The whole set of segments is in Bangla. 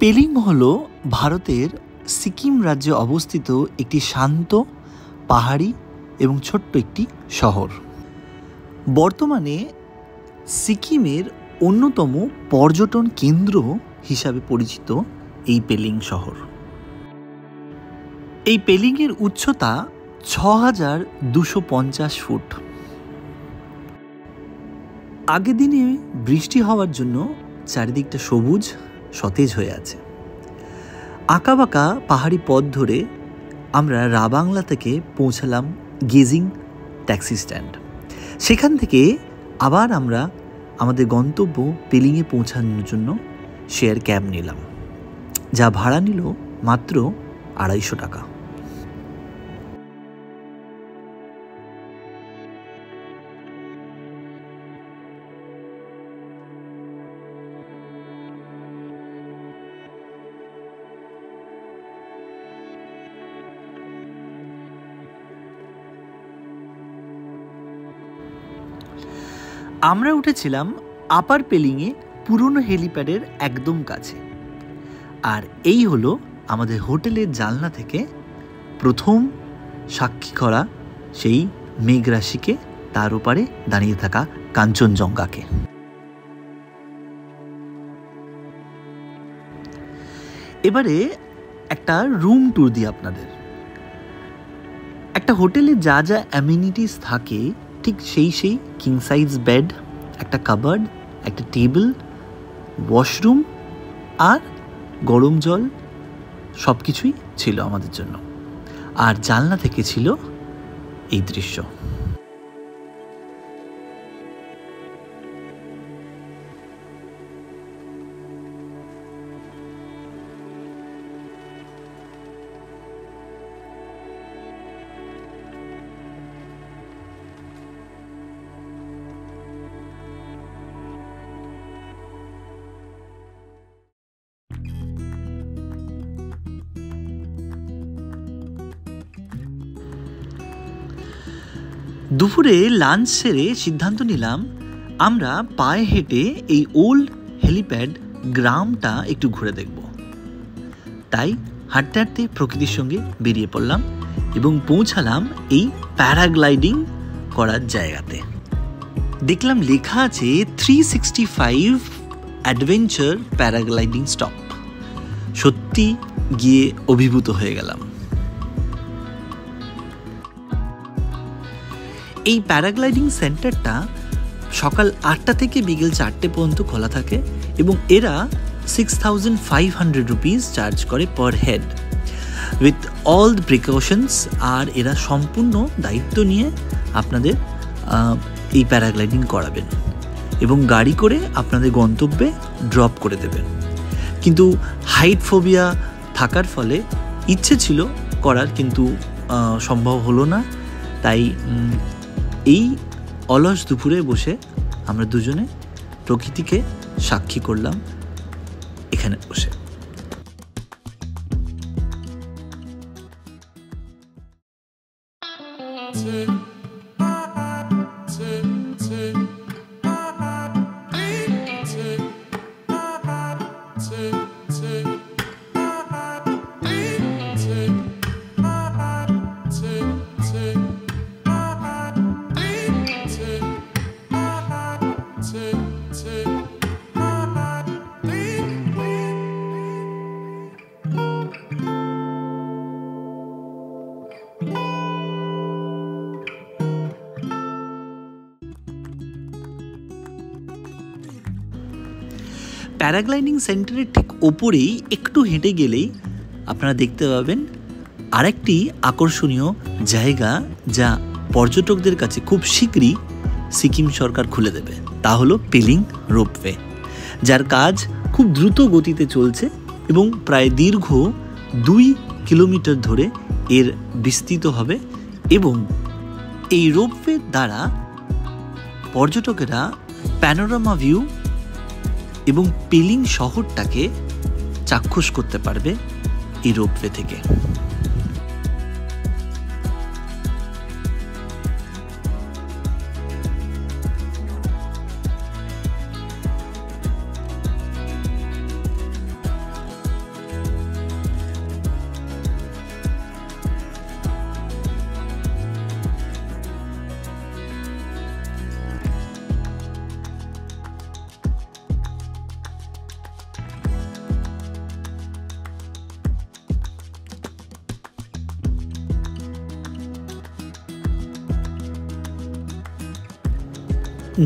পেলিং হল ভারতের সিকিম রাজ্যে অবস্থিত একটি শান্ত পাহাড়ি এবং ছোট্ট একটি শহর। বর্তমানে সিকিমের অন্যতম পর্যটন কেন্দ্র হিসাবে পরিচিত এই পেলিং শহর। এই পেলিংয়ের উচ্চতা ৬,২৫০ ফুট। আগের দিনে বৃষ্টি হওয়ার জন্য চারিদিকটা সবুজ সতেজ হয়ে আছে। আঁকাবাঁকা পাহাড়ি পথ ধরে আমরা রাবাংলা থেকে পৌঁছালাম গেজিং ট্যাক্সি স্ট্যান্ড। সেখান থেকে আবার আমরা আমাদের গন্তব্য পেলিংয়ে পৌঁছানোর জন্য শেয়ার ক্যাব নিলাম, যা ভাড়া নিল মাত্র ২৫০ টাকা। আমরা উঠেছিলাম আপার পেলিংয়ে পুরনো হেলিপ্যাডের একদম কাছে। আর এই হলো আমাদের হোটেলের জানলা থেকে প্রথম সাক্ষী করা সেই মেঘরাশিকে, তার ওপারে দাঁড়িয়ে থাকা কাঞ্চনজঙ্ঘাকে। এবারে একটা রুম ট্যুর দিই আপনাদের। একটা হোটেলে যা যা অ্যামিনিটিস থাকে ঠিক সেই কিং সাইজ বেড, একটা কাবার্ড, একটা টেবিল, ওয়াশরুম আর গরম জল সব কিছুই ছিল আমাদের জন্য। আর জানলা থেকে ছিল এই দৃশ্য। দুপুরে লাঞ্চ সেরে সিদ্ধান্ত নিলাম আমরা পায়ে হেঁটে এই ওল্ড হেলিপ্যাড গ্রামটা একটু ঘুরে দেখব। তাই হাঁটতে হাঁটতে প্রকৃতির সঙ্গে বেরিয়ে পড়লাম এবং পৌঁছালাম এই প্যারাগ্লাইডিং করার জায়গাতে। দেখলাম লেখা আছে 365 অ্যাডভেঞ্চার প্যারাগ্লাইডিং স্টপ। সত্যি গিয়ে অভিভূত হয়ে গেলাম। এই প্যারাগ্লাইডিং সেন্টারটা সকাল ৮টা থেকে বিকেল ৪টে পর্যন্ত খোলা থাকে এবং এরা 6,500 রুপিস চার্জ করে per head with all the precautions. আর এরা সম্পূর্ণ দায়িত্ব নিয়ে আপনাদের এই প্যারাগ্লাইডিং করাবেন এবং গাড়ি করে আপনাদের গন্তব্যে ড্রপ করে দেবেন। কিন্তু হাইট ফোবিয়া থাকার ফলে ইচ্ছে ছিল করার, কিন্তু সম্ভব হলো না। তাই এই অলস দুপুরে বসে আমরা দুজনে প্রকৃতিকে সাক্ষী করলাম এখানে বসে। প্যারাগ্লাইডিং সেন্টারের ঠিক ওপরেই একটু হেঁটে গেলেই আপনারা দেখতে পাবেন আরেকটি আকর্ষণীয় জায়গা, যা পর্যটকদের কাছে খুব শীঘ্রই সিকিম সরকার খুলে দেবে। তা হলো পেলিং রোপওয়ে, যার কাজ খুব দ্রুত গতিতে চলছে এবং প্রায় দীর্ঘ 2 কিলোমিটার ধরে এর বিস্তৃত হবে এবং এই রোপওয়ে দ্বারা পর্যটকেরা প্যানোরামা ভিউ এবং পেলিং শহরটাকে চাক্ষুষ করতে পারবে এই রোপওয়ে থেকে।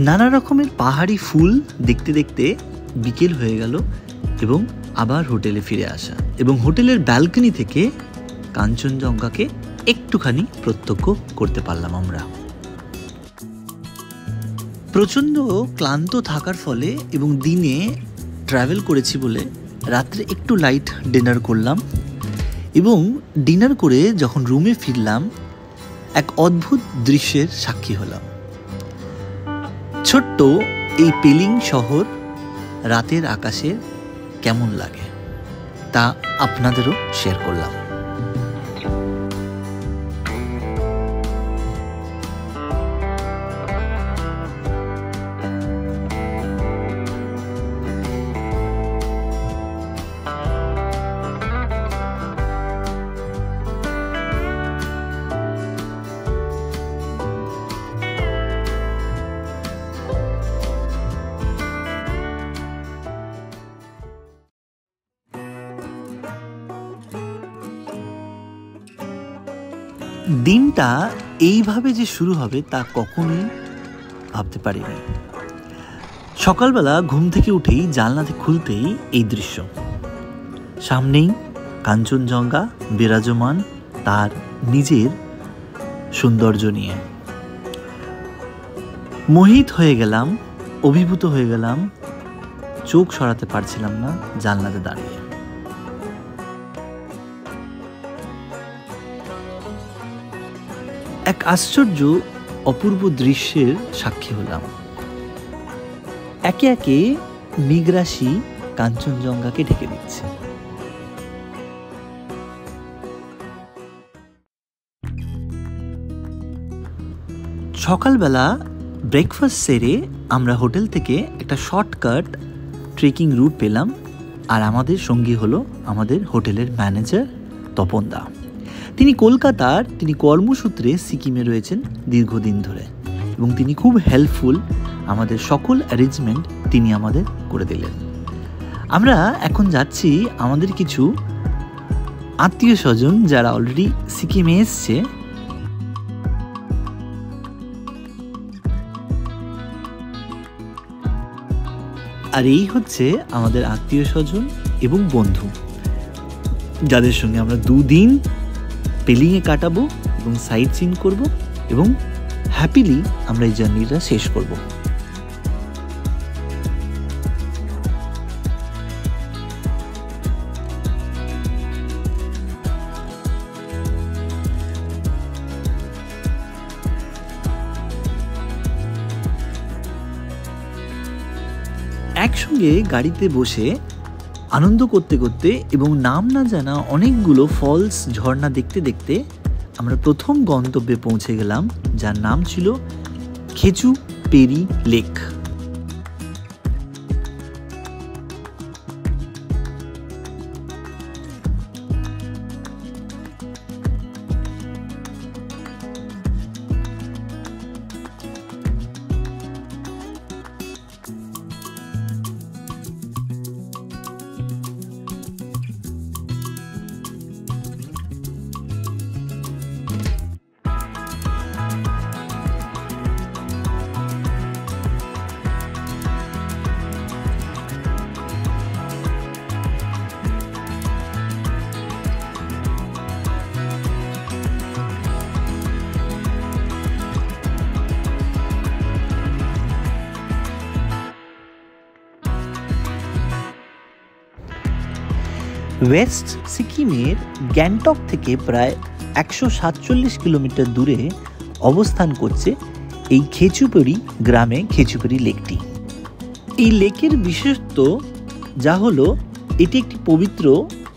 নানা রকমের পাহাড়ি ফুল দেখতে দেখতে বিকেল হয়ে গেল এবং আবার হোটেলে ফিরে আসা এবং হোটেলের ব্যালকনি থেকে কাঞ্চনজঙ্ঘাকে একটুখানি প্রত্যক্ষ করতে পারলাম আমরা। প্রচণ্ড ক্লান্ত থাকার ফলে এবং দিনে ট্রাভেল করেছি বলে রাত্রে একটু লাইট ডিনার করলাম এবং ডিনার করে যখন রুমে ফিরলাম এক অদ্ভুত দৃশ্যের সাক্ষী হলাম। ছোট্ট এই পেলিং শহর রাতের আকাশে কেমন লাগে তা আপনাদেরও শেয়ার করলাম। দিনটা এইভাবে যে শুরু হবে তা কখনোই ভাবতে পারিনি। সকালবেলা ঘুম থেকে উঠেই জানলাতে খুলতেই এই দৃশ্য, সামনেই কাঞ্চনজঙ্ঘা বিরাজমান তার নিজের সৌন্দর্য নিয়ে। মোহিত হয়ে গেলাম, অভিভূত হয়ে গেলাম, চোখ সরাতে পারছিলাম না জানলাতে দাঁড়িয়ে। এক আশ্চর্য অপূর্ব দৃশ্যের সাক্ষী হলাম। একে একে মেঘরাশি কাঞ্চনজঙ্ঘাকে ঢেকে দিচ্ছে। সকালবেলা ব্রেকফাস্ট সেরে আমরা হোটেল থেকে একটা শর্টকাট ট্রেকিং রুট পেলাম, আর আমাদের সঙ্গী হলো আমাদের হোটেলের ম্যানেজার তপন দা। তিনি কলকাতার, তিনি কর্মসূত্রে সিকিমে রয়েছেন দীর্ঘদিন ধরে এবং তিনি খুব হেল্পফুল। আমাদের সকল অ্যারেঞ্জমেন্ট তিনি আমাদের করে দিলেন। আমরা এখন যাচ্ছি আমাদের কিছু আত্মীয় স্বজন যারা অলরেডি সিকিমে এসছে, আর এই হচ্ছে আমাদের আত্মীয় স্বজন এবং বন্ধু যাদের সঙ্গে আমরা 2 দিন পেলিংয়ে কাটাবো এবং সাইট সিন করবো এবং হ্যাপিলি আমরা এই জার্নিটা শেষ করব। একসঙ্গে গাড়িতে বসে আনন্দ করতে করতে এবং নাম না জানা অনেকগুলো ফলস ঝর্ণা দেখতে দেখতে আমরা প্রথম গন্তব্যে পৌঁছে গেলাম, যার নাম ছিল খেচু পেরি লেক। ওয়েস্ট সিকিমের গ্যাংটক থেকে প্রায় 147 কিলোমিটার দূরে অবস্থান করছে এই খেচুপেড়ি গ্রামে খেচুপেড়ি লেকটি। এই লেকের বিশেষত্ব যা হলো, এটি একটি পবিত্র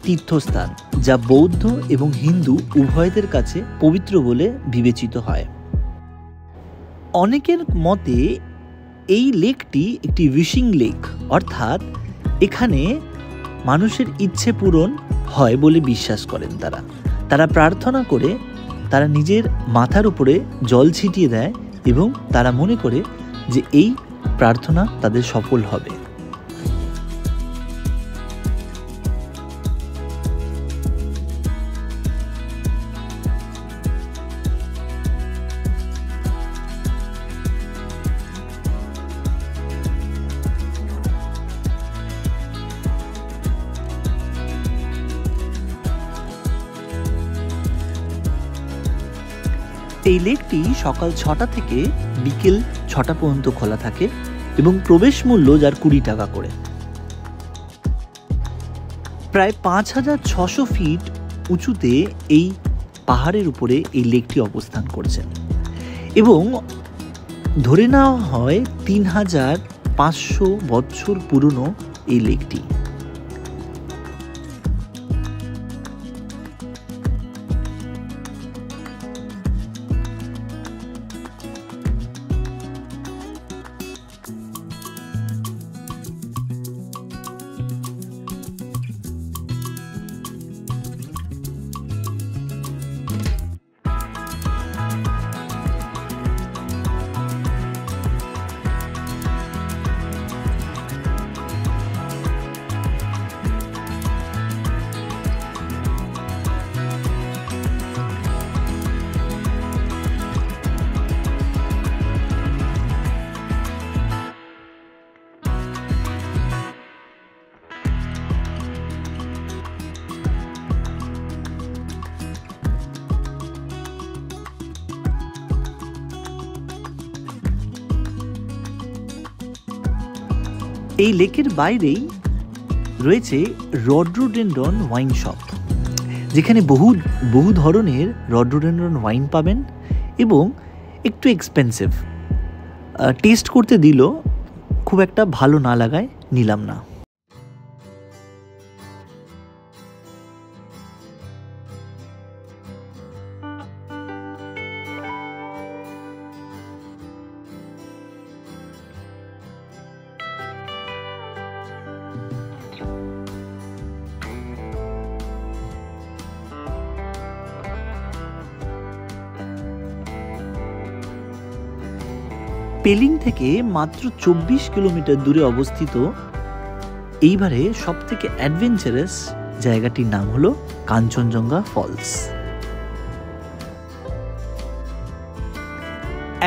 তীর্থস্থান যা বৌদ্ধ এবং হিন্দু উভয়দের কাছে পবিত্র বলে বিবেচিত হয়। অনেকের মতে এই লেকটি একটি উইশিং লেক, অর্থাৎ এখানে মানুষের ইচ্ছে পূরণ হয় বলে বিশ্বাস করেন তারা প্রার্থনা করে তারা নিজের মাথার উপরে জল ছিটিয়ে দেয় এবং তারা মনে করে যে এই প্রার্থনা তাদের সফল হবে। এই লেকটি সকাল 6টা থেকে বিকেল 6টা পর্যন্ত খোলা থাকে এবং প্রবেশ মূল্য যার 20 টাকা করে। প্রায় 5600 ফিট উঁচুতে এই পাহাড়ের উপরে এই লেকটি অবস্থান করছে এবং ধরে নেওয়া হয় 3500 বছর পুরনো এই লেকটি। এই লেকের বাইরেই রয়েছে রডোডেনড্রন ওয়াইন শপ, যেখানে বহু ধরনের রডোডেনড্রন ওয়াইন পাবেন এবং একটু এক্সপেন্সিভ। টেস্ট করতে দিল, খুব একটা ভালো না লাগায় নিলাম না। পেলিং থেকে মাত্র 24 কিলোমিটার দূরে অবস্থিত এইবারে সবথেকে অ্যাডভেঞ্চারাস জায়গাটির নাম হলো কাঞ্চনজঙ্ঘা ফলস।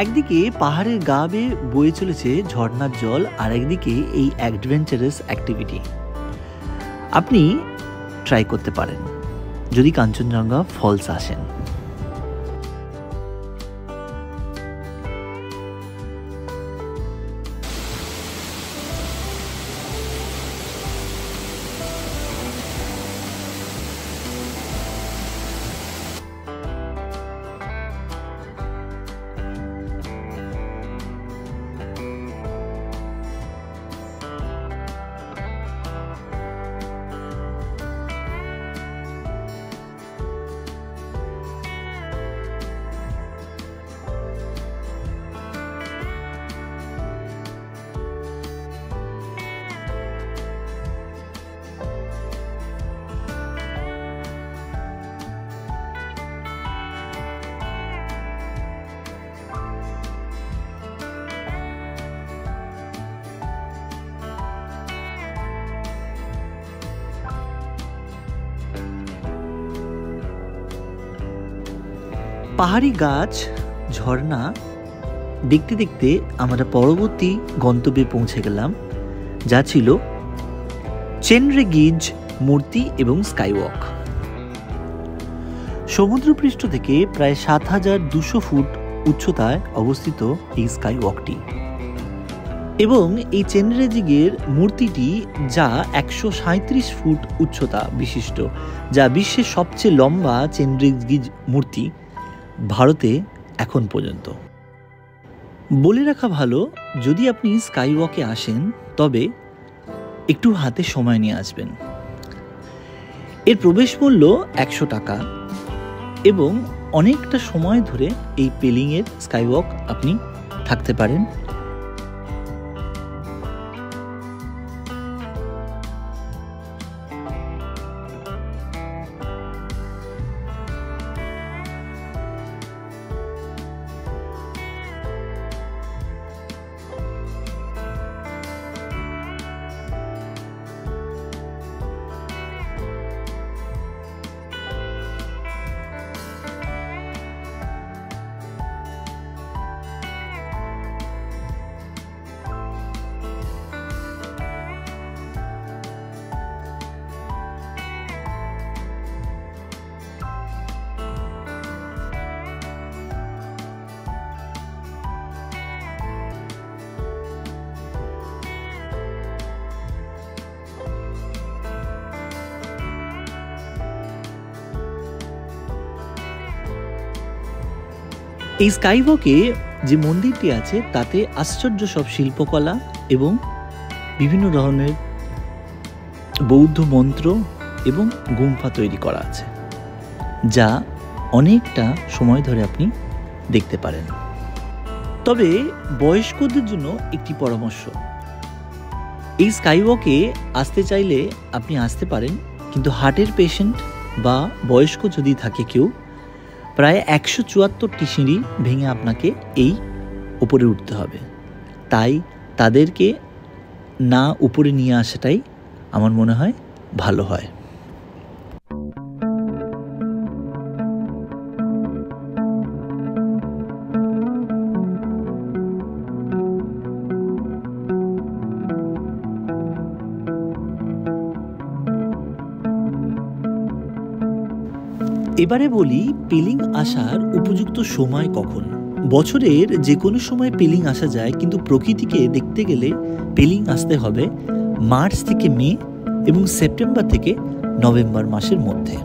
একদিকে পাহাড়ের গা বেয়ে বয়ে চলেছে ঝর্ণার জল, আর একদিকে এই অ্যাডভেঞ্চারাস অ্যাক্টিভিটি আপনি ট্রাই করতে পারেন যদি কাঞ্চনজঙ্ঘা ফলস আসেন। পাহাড়ি গাছ, ঝর্ণা দেখতে দেখতে আমরা পরবর্তী গন্তব্যে পৌঁছে গেলাম, যা ছিল চেনরেগিজ মূর্তি এবং স্কাইওয়াক। সমুদ্রপৃষ্ঠ থেকে প্রায় 7200 ফুট উচ্চতায় অবস্থিত এই স্কাইওয়াকটি। এবং এই চেনরেজিগের মূর্তিটি, যা 137 ফুট উচ্চতা বিশিষ্ট, যা বিশ্বের সবচেয়ে লম্বা চেনরেজিগ মূর্তি ভারতে এখন পর্যন্ত। বলে রাখা ভালো, যদি আপনি স্কাই ওয়াকে আসেন তবে একটু হাতে সময় নিয়ে আসবেন। এর প্রবেশ মূল্য 100 টাকা এবং অনেকটা সময় ধরে এই পেলিংয়ের স্কাই ওয়াক আপনি থাকতে পারেন। এই স্কাইওয়াকে যে মন্দিরটি আছে তাতে আশ্চর্য সব শিল্পকলা এবং বিভিন্ন ধরনের বৌদ্ধ মন্ত্র এবং গুম্ফা তৈরি করা আছে, যা অনেকটা সময় ধরে আপনি দেখতে পারেন। তবে বয়স্কদের জন্য একটি পরামর্শ, এই স্কাইওয়াকে আসতে চাইলে আপনি আসতে পারেন, কিন্তু হার্টের পেশেন্ট বা বয়স্ক যদি থাকে কেউ, প্রায় 174টি সিঁড়ি ভেঙে আপনাকে এই উপরে উঠতে হবে। তাই তাদেরকে না উপরে নিয়ে আসাটাই আমার মনে হয় ভালো হয়। এবারে বলি পেলিং আসার উপযুক্ত সময় কখন। বছরের যে কোনো সময় পেলিং আসা যায়, কিন্তু প্রকৃতিকে দেখতে গেলে পেলিং আসতে হবে মার্চ থেকে মে এবং সেপ্টেম্বর থেকে নভেম্বর মাসের মধ্যে।